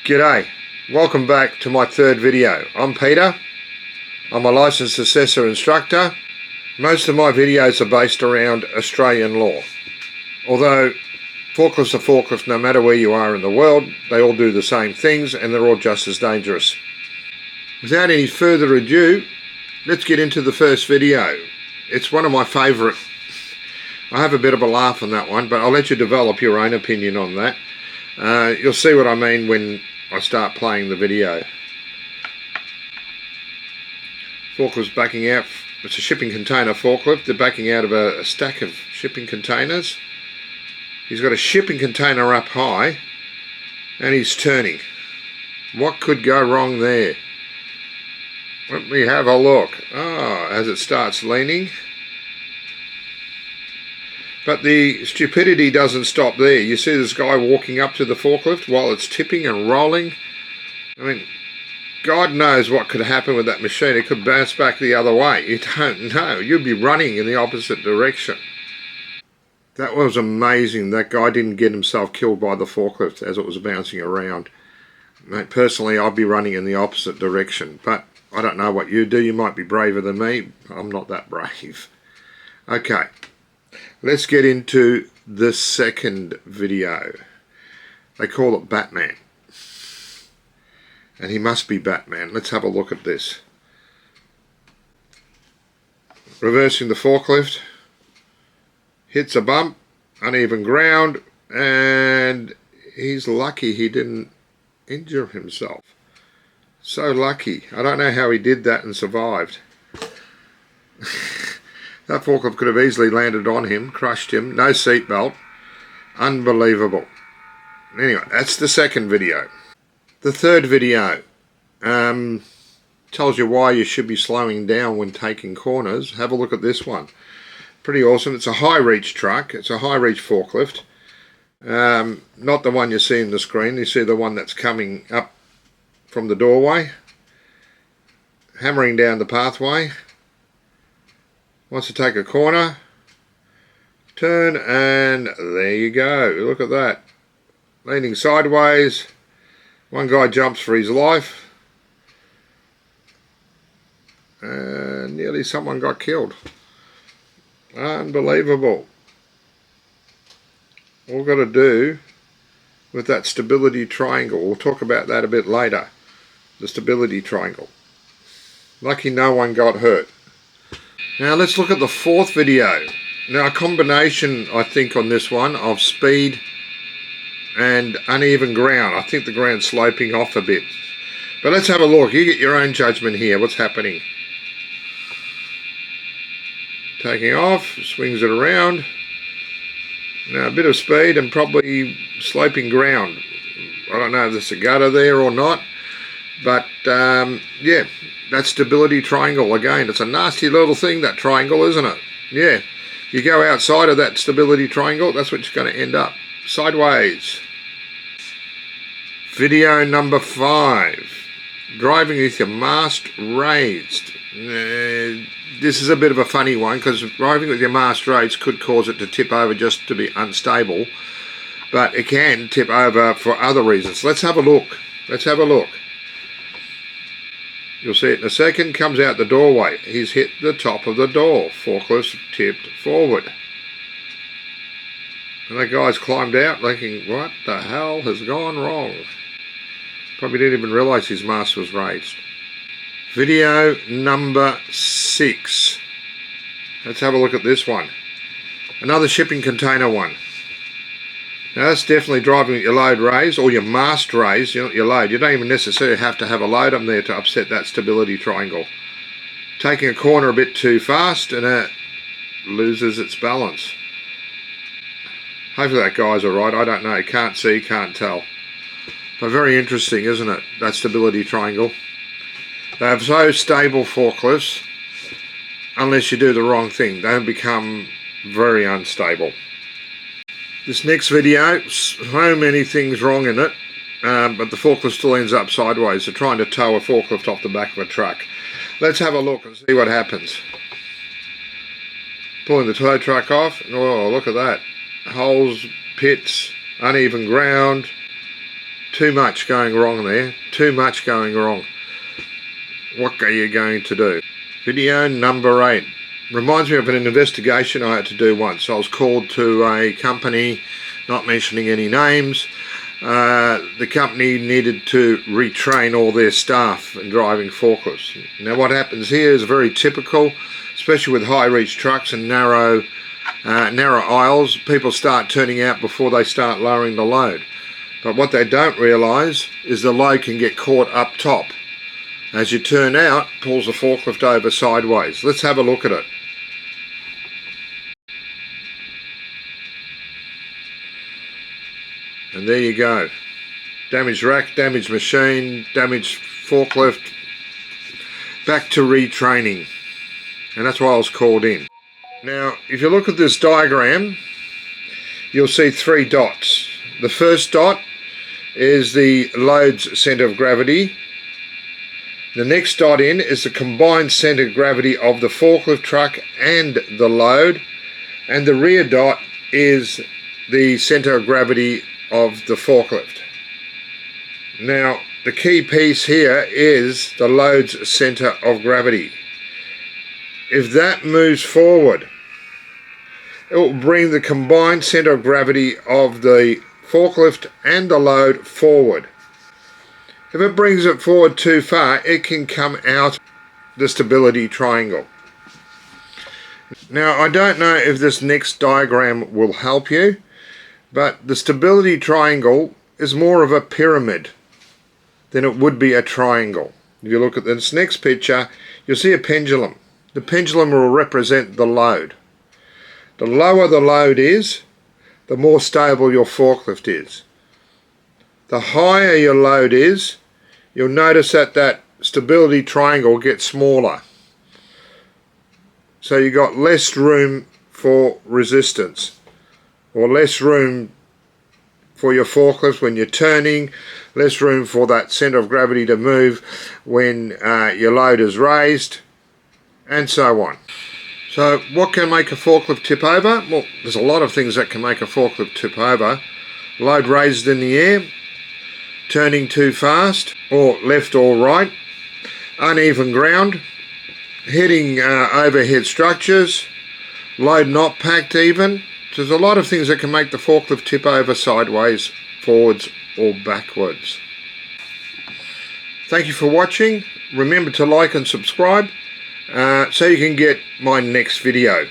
G'day, welcome back to my third video. I'm Peter, I'm a licensed assessor instructor. Most of my videos are based around Australian law. Although forklifts are forklifts no matter where you are in the world, they all do the same things and they're all just as dangerous. Without any further ado, let's get into the first video. It's one of my favourite. I have a bit of a laugh on that one, but I'll let you develop your own opinion on that. You'll see what I mean when I start playing the video. Forklift's backing out. It's a shipping container forklift. They're backing out of a stack of shipping containers. He's got a shipping container up high and he's turning. What could go wrong there? Let me have a look. As it starts leaning. But the stupidity doesn't stop there. You see this guy walking up to the forklift while it's tipping and rolling. I mean, God knows what could happen with that machine. It could bounce back the other way. You don't know. You'd be running in the opposite direction. That was amazing. That guy didn't get himself killed by the forklift as it was bouncing around. Mate, personally, I'd be running in the opposite direction. But I don't know what you do. You might be braver than me. I'm not that brave. Okay. Let's get into the second video. They call it Batman. And he must be Batman. Let's have a look at this. Reversing the forklift. Hits a bump. Uneven ground. And he's lucky he didn't injure himself. So lucky. I don't know how he did that and survived. That forklift could have easily landed on him, crushed him, no seatbelt. Unbelievable. Anyway, that's the second video. The third video tells you why you should be slowing down when taking corners. Have a look at this one. Pretty awesome. It's a high reach truck. It's a high reach forklift. Not the one you see in the screen. You see the one that's coming up from the doorway. Hammering down the pathway. Wants to take a corner, turn, and there you go. Look at that. Leaning sideways. One guy jumps for his life. And nearly someone got killed. Unbelievable. All we've got to do with that stability triangle, we'll talk about that a bit later. The stability triangle. Lucky no one got hurt. Now let's look at the fourth video. Now a combination, I think, on this one of speed and uneven ground. I think the ground's sloping off a bit. But let's have a look. You get your own judgment here. What's happening? Taking off, swings it around. Now a bit of speed and probably sloping ground. I don't know if there's a gutter there or not. But yeah. That stability triangle, again, it's a nasty little thing, that triangle, isn't it? Yeah, you go outside of that stability triangle, that's what you're going to end up. Sideways. Video number 5. Driving with your mast raised. This is a bit of a funny one, because driving with your mast raised could cause it to tip over just to be unstable. But it can tip over for other reasons. Let's have a look. Let's have a look. You'll see it in a second. Comes out the doorway. He's hit the top of the door. Forklift's tipped forward. And that guy's climbed out thinking, what the hell has gone wrong? Probably didn't even realise his mast was raised. Video number 6. Let's have a look at this one. Another shipping container one. Now that's definitely driving with your load raised or your mast raised, your load. You don't even necessarily have to have a load up there to upset that stability triangle. Taking a corner a bit too fast and it loses its balance. Hopefully that guy's alright, I don't know, can't see, can't tell. But very interesting, isn't it, that stability triangle. They have so stable forklifts, unless you do the wrong thing, they become very unstable. This next video, so many things wrong in it, but the forklift still ends up sideways. They're trying to tow a forklift off the back of a truck. Let's have a look and see what happens. Pulling the tow truck off. Oh, look at that. Holes, pits, uneven ground, Too much going wrong there. Too much going wrong. What are you going to do? Video number 8. Reminds me of an investigation I had to do once. I was called to a company, not mentioning any names. The company needed to retrain all their staff in driving forklifts. Now what happens here is very typical, especially with high reach trucks and narrow aisles. People start turning out before they start lowering the load. But what they don't realise is the load can get caught up top. As you turn out, pulls the forklift over sideways. Let's have a look at it. And there you go. Damaged rack, damaged machine, damaged forklift. Back to retraining. And that's why I was called in. Now, if you look at this diagram, you'll see 3 dots. The first dot is the load's centre of gravity. The next dot in is the combined centre of gravity of the forklift truck and the load. And the rear dot is the centre of gravity of the forklift. Now the key piece here is the load's centre of gravity. If that moves forward, it will bring the combined centre of gravity of the forklift and the load forward. If it brings it forward too far, it can come out the stability triangle. Now I don't know if this next diagram will help you, but the stability triangle is more of a pyramid than it would be a triangle. If you look at this next picture, you'll see a pendulum. The pendulum will represent the load. The lower the load is, the more stable your forklift is. The higher your load is, you'll notice that stability triangle gets smaller. So you've got less room for resistance, or less room for your forklift when you're turning, less room for that centre of gravity to move when your load is raised, and so on. So what can make a forklift tip over? Well, there's a lot of things that can make a forklift tip over. Load raised in the air, turning too fast, or left or right, uneven ground, hitting overhead structures, load not packed even. So there's a lot of things that can make the forklift tip over sideways, forwards or backwards. Thank you for watching. Remember to like and subscribe so you can get my next video.